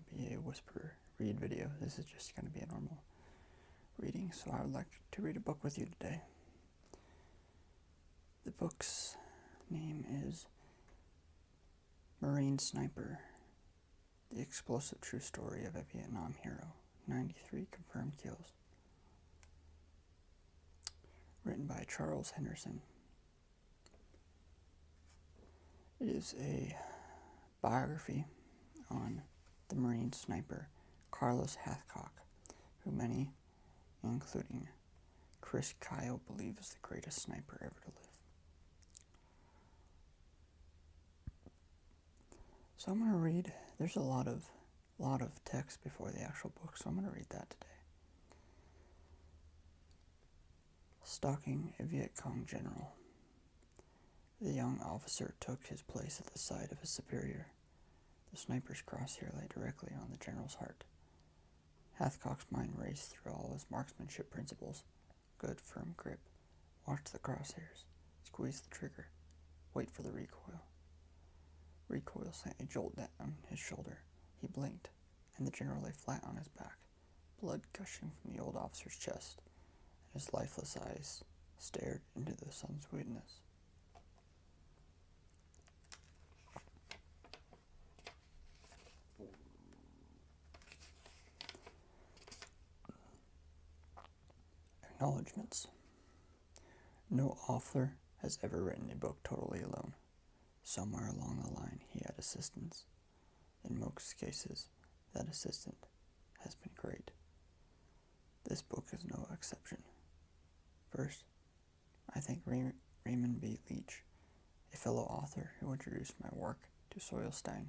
to be a whisper read video. This is just going to be a normal reading, so I would like to read a book with you today. The book's name is Marine Sniper, the explosive true story of a Vietnam hero, 93 confirmed kills. Written by Charles Henderson. It is a biography on the Marine sniper Carlos Hathcock, who many, including Chris Kyle, believe is the greatest sniper ever to live. So I'm going to read, there's a lot of text before the actual book, so I'm going to read that today. Stalking a Viet Cong general. The young officer took his place at the side of his superior. The sniper's crosshair lay directly on the general's heart. Hathcock's mind raced through all his marksmanship principles. Good, firm grip. Watch the crosshairs. Squeeze the trigger. Wait for the recoil. Recoil sent a jolt down his shoulder. He blinked, and the general lay flat on his back, blood gushing from the old officer's chest, and his lifeless eyes stared into the sun's sweetness. Acknowledgements. No author has ever written a book totally alone. Somewhere along the line he had assistance. In most cases, that assistant has been great. This book is no exception. First, I thank Raymond B. Leach, a fellow author who introduced my work to Soilstein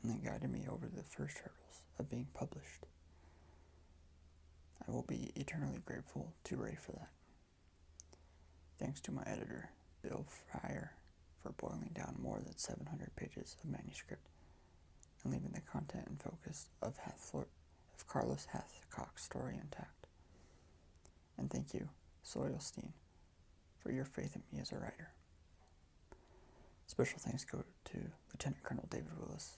and then guided me over the first hurdles of being published. I will be eternally grateful to Ray for that. Thanks to my editor, Bill Fryer, for boiling down more than 700 pages of manuscript and leaving the content and focus of Carlos Hathcock's story intact. And thank you, Soilstein, for your faith in me as a writer. Special thanks go to Lieutenant Colonel David Willis,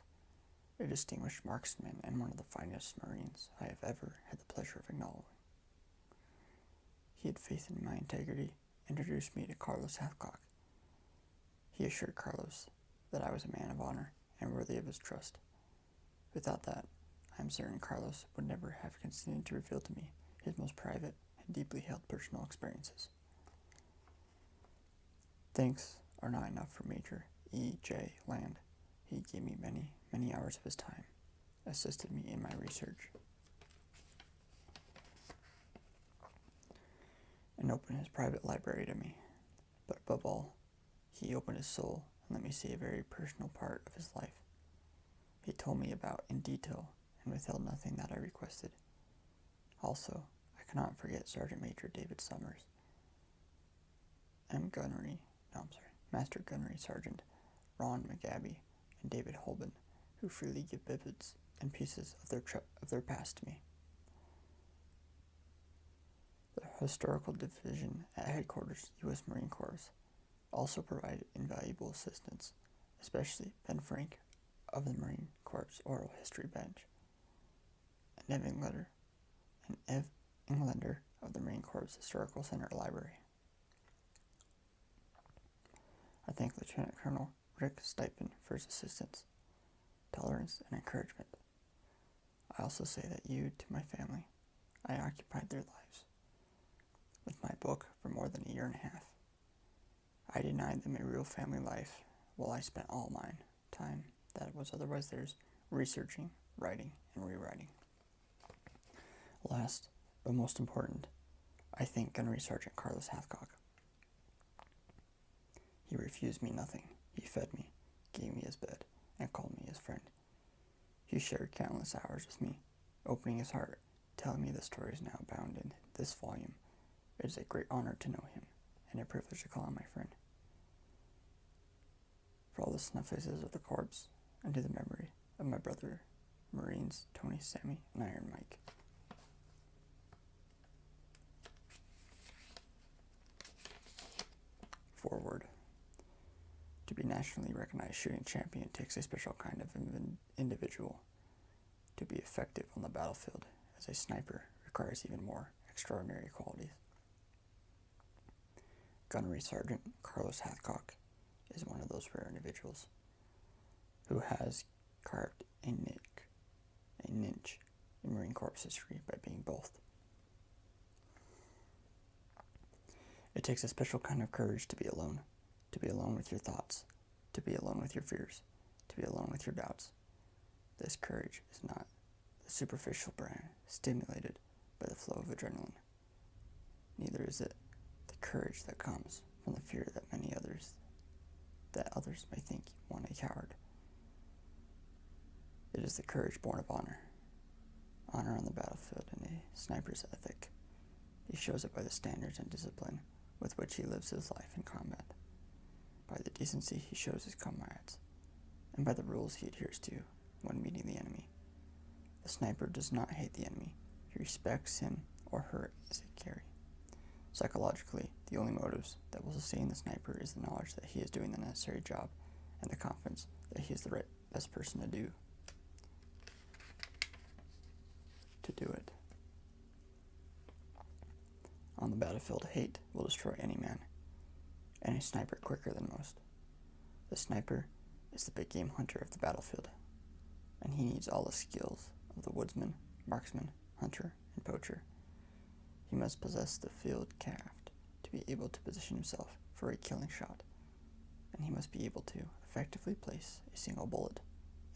a distinguished marksman and one of the finest Marines I have ever had the pleasure of acknowledging. He had faith in my integrity, introduced me to Carlos Hathcock. He assured Carlos that I was a man of honor and worthy of his trust. Without that, I am certain Carlos would never have consented to reveal to me his most private and deeply held personal experiences. Thanks are not enough for Major E. J. Land. He gave me many hours of his time, assisted me in my research, and opened his private library to me. But above all, he opened his soul and let me see a very personal part of his life. He told me about in detail and withheld nothing that I requested. Also, I cannot forget Sergeant Major David Summers, Master Gunnery Sergeant Ron McGabby, and David Holben, who freely give bits and pieces of their past to me. The Historical Division at Headquarters, U.S. Marine Corps, also provided invaluable assistance, especially Ben Frank of the Marine Corps Oral History Bench, and Ev Englander of the Marine Corps Historical Center Library. I thank Lieutenant Colonel Rick Stipin for his assistance, tolerance, and encouragement. I also say that you, to my family, I occupied their lives with my book for more than a year and a half. I denied them a real family life while I spent all mine time that was otherwise theirs researching, writing, and rewriting. Last, but most important, I thank Gunnery Sergeant Carlos Hathcock. He refused me nothing. He fed me, gave me his bed, and called me his friend. He shared countless hours with me, opening his heart, telling me the stories now bound in this volume. It is a great honor to know him, and a privilege to call him my friend. For all the snuff faces of the corpse, and to the memory of my brother Marines Tony, Sammy, and Iron Mike. Forward. To be nationally recognized shooting champion takes a special kind of individual. to be effective on the battlefield as a sniper requires even more extraordinary qualities. Gunnery Sergeant Carlos Hathcock is one of those rare individuals who has carved a niche in Marine Corps history by being both. It takes a special kind of courage to be alone with your thoughts, to be alone with your fears, to be alone with your doubts. This courage is not the superficial brand stimulated by the flow of adrenaline. Neither is it the courage that comes from the fear that others may think one a coward. It is the courage born of honor on the battlefield, and a sniper's ethic. He shows it by the standards and discipline with which he lives his life in combat, by the decency he shows his comrades, and by the rules he adheres to when meeting the enemy. The sniper does not hate the enemy. He respects him or her as a carry. Psychologically, the only motives that will sustain the sniper is the knowledge that he is doing the necessary job and the confidence that he is the best person to do it. On the battlefield, hate will destroy any man, and a sniper quicker than most. The sniper is the big game hunter of the battlefield, and he needs all the skills of the woodsman, marksman, hunter, and poacher. He must possess the field craft to be able to position himself for a killing shot, and he must be able to effectively place a single bullet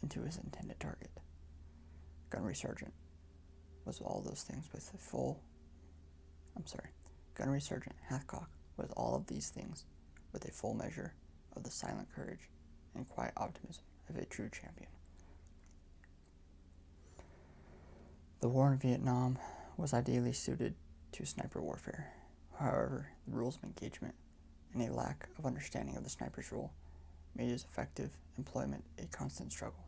into his intended target. Gunnery Sergeant was all those things with a full... Gunnery Sergeant Hathcock was all of these things with a full measure of the silent courage and quiet optimism of a true champion. The war in Vietnam was ideally suited to sniper warfare. However, the rules of engagement and a lack of understanding of the sniper's role made his effective employment a constant struggle.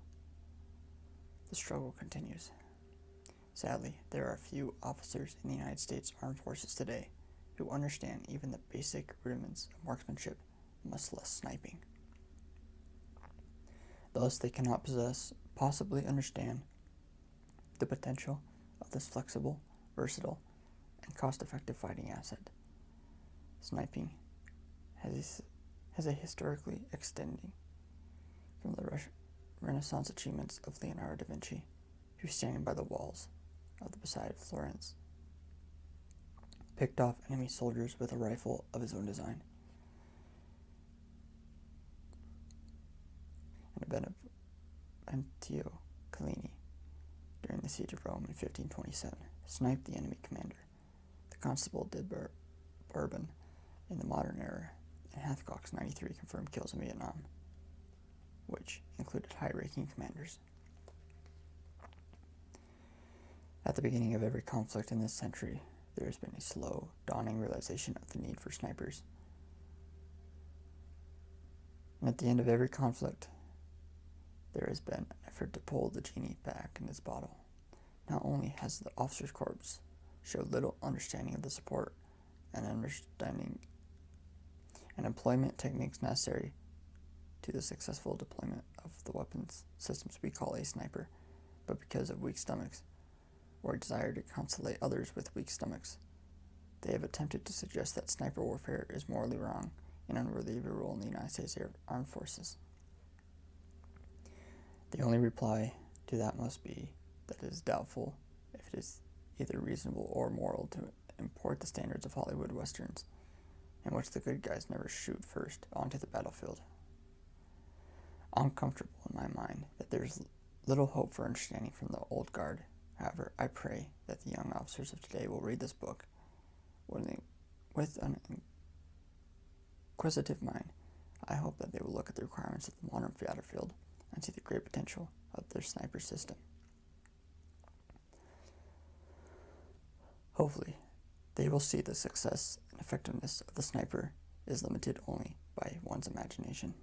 The struggle continues. Sadly, there are few officers in the United States Armed Forces today who understand even the basic rudiments of marksmanship, much less sniping. Thus, they cannot possibly understand the potential of this flexible, versatile, and cost-effective fighting asset. Sniping has a historically extending from the Renaissance achievements of Leonardo da Vinci, who, standing by the walls of the beside Florence, picked off enemy soldiers with a rifle of his own design. And Benvenuto Cellini, during the siege of Rome in 1527, sniped the enemy commander, the Constable de Bourbon, in the modern era, and Hathcock's 93 confirmed kills in Vietnam, which included high-ranking commanders. At the beginning of every conflict in this century, there has been a slow, dawning realization of the need for snipers. And at the end of every conflict, there has been an effort to pull the genie back in its bottle. Not only has the officers' corps showed little understanding of the support and employment techniques necessary to the successful deployment of the weapons systems we call a sniper, but because of weak stomachs, or a desire to consolate others with weak stomachs, they have attempted to suggest that sniper warfare is morally wrong and unworthy of a role in the United States Armed Forces. The only reply to that must be that it is doubtful if it is either reasonable or moral to import the standards of Hollywood westerns, in which the good guys never shoot first, onto the battlefield. I'm comfortable in my mind that there's little hope for understanding from the old guard. However, I pray that the young officers of today will read this book with an inquisitive mind. I hope that they will look at the requirements of the modern battlefield and see the great potential of their sniper system. Hopefully, they will see the success and effectiveness of the sniper is limited only by one's imagination.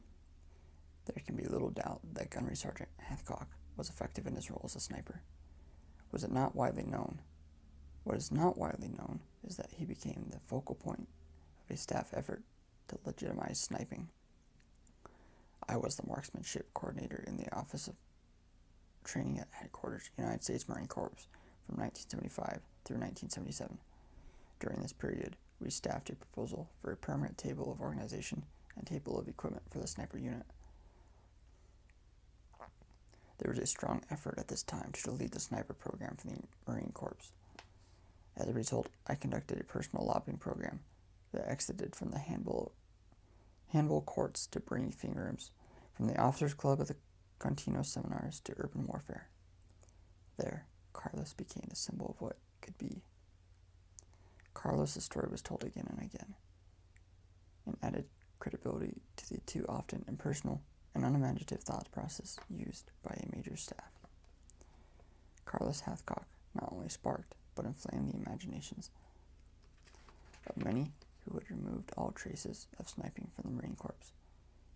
There can be little doubt that Gunnery Sergeant Hathcock was effective in his role as a sniper. What is not widely known is that he became the focal point of a staff effort to legitimize sniping. I was the marksmanship coordinator in the office of training at Headquarters, United States Marine Corps, from 1975 through 1977. During this period, we staffed a proposal for a permanent table of organization and table of equipment for the sniper unit. There was a strong effort at this time to delete the sniper program from the Marine Corps. As a result, I conducted a personal lobbying program that exited from the handball courts to briefing rooms, from the officers' club at the Contino seminars to urban warfare. There, Carlos became the symbol of what could be. Carlos's story was told again and again, and added credibility to the too often impersonal and unimaginative thought process used by a major staff. Carlos Hathcock not only sparked but inflamed the imaginations of many who had removed all traces of sniping from the Marine Corps.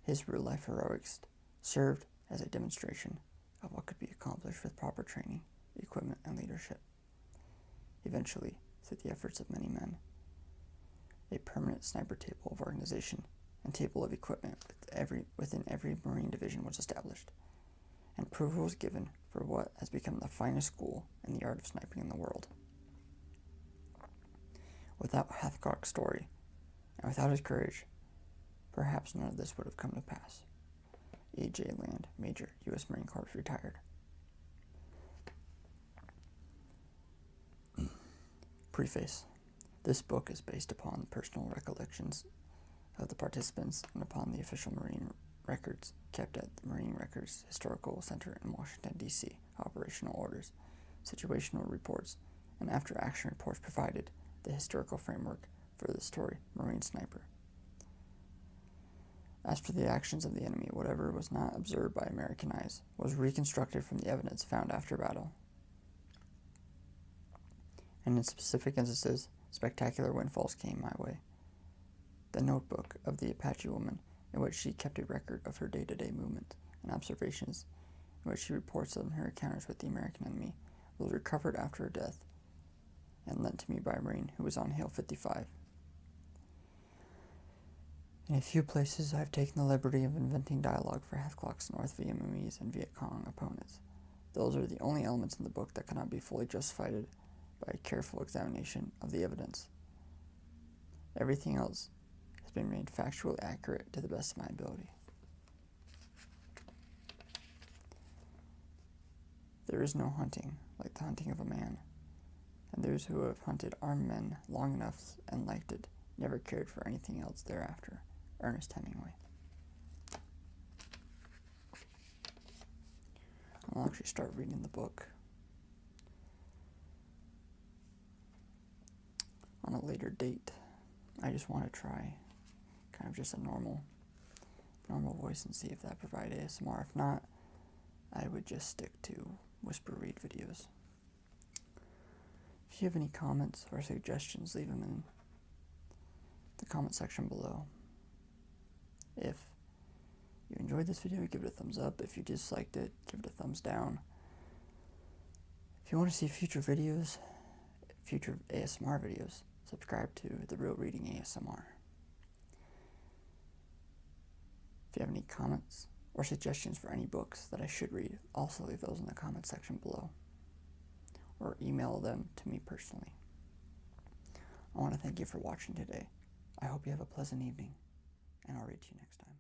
His real-life heroics served as a demonstration of what could be accomplished with proper training, equipment, and leadership. Eventually, through the efforts of many men, a permanent sniper table of organization and table of equipment within every Marine division was established, and approval was given for what has become the finest school in the art of sniping in the world. Without Hathcock's story, and without his courage, perhaps none of this would have come to pass. A.J. Land, Major, U.S. Marine Corps, retired. Preface. This book is based upon the personal recollections of the participants and upon the official Marine records kept at the Marine Records Historical Center in Washington, D.C., operational orders, situational reports, and after-action reports provided the historical framework for the story Marine Sniper. As for the actions of the enemy, whatever was not observed by American eyes was reconstructed from the evidence found after battle. And in specific instances, spectacular windfalls came my way. The notebook of the Apache woman, in which she kept a record of her day-to-day movements and observations, in which she reports on her encounters with the American enemy, was recovered after her death and lent to me by a Marine who was on Hill 55. In a few places, I have taken the liberty of inventing dialogue for Hathcock's North Vietnamese and Viet Cong opponents. Those are the only elements in the book that cannot be fully justified by a careful examination of the evidence. Everything else has been made factually accurate to the best of my ability. There is no hunting like the hunting of a man, and those who have hunted armed men long enough and liked it never cared for anything else thereafter. Ernest Hemingway. I'll actually start reading the book on a later date. I just want to try kind of just a normal voice and see if that provides ASMR. If not, I would just stick to whisper read videos. If you have any comments or suggestions, leave them in the comment section below. If you enjoyed this video, give it a thumbs up. If you disliked it, give it a thumbs down. If you want to see future videos, future ASMR videos, subscribe to The Real Reading ASMR. If you have any comments or suggestions for any books that I should read, also leave those in the comment section below, or email them to me personally. I want to thank you for watching today. I hope you have a pleasant evening, and I'll read to you next time.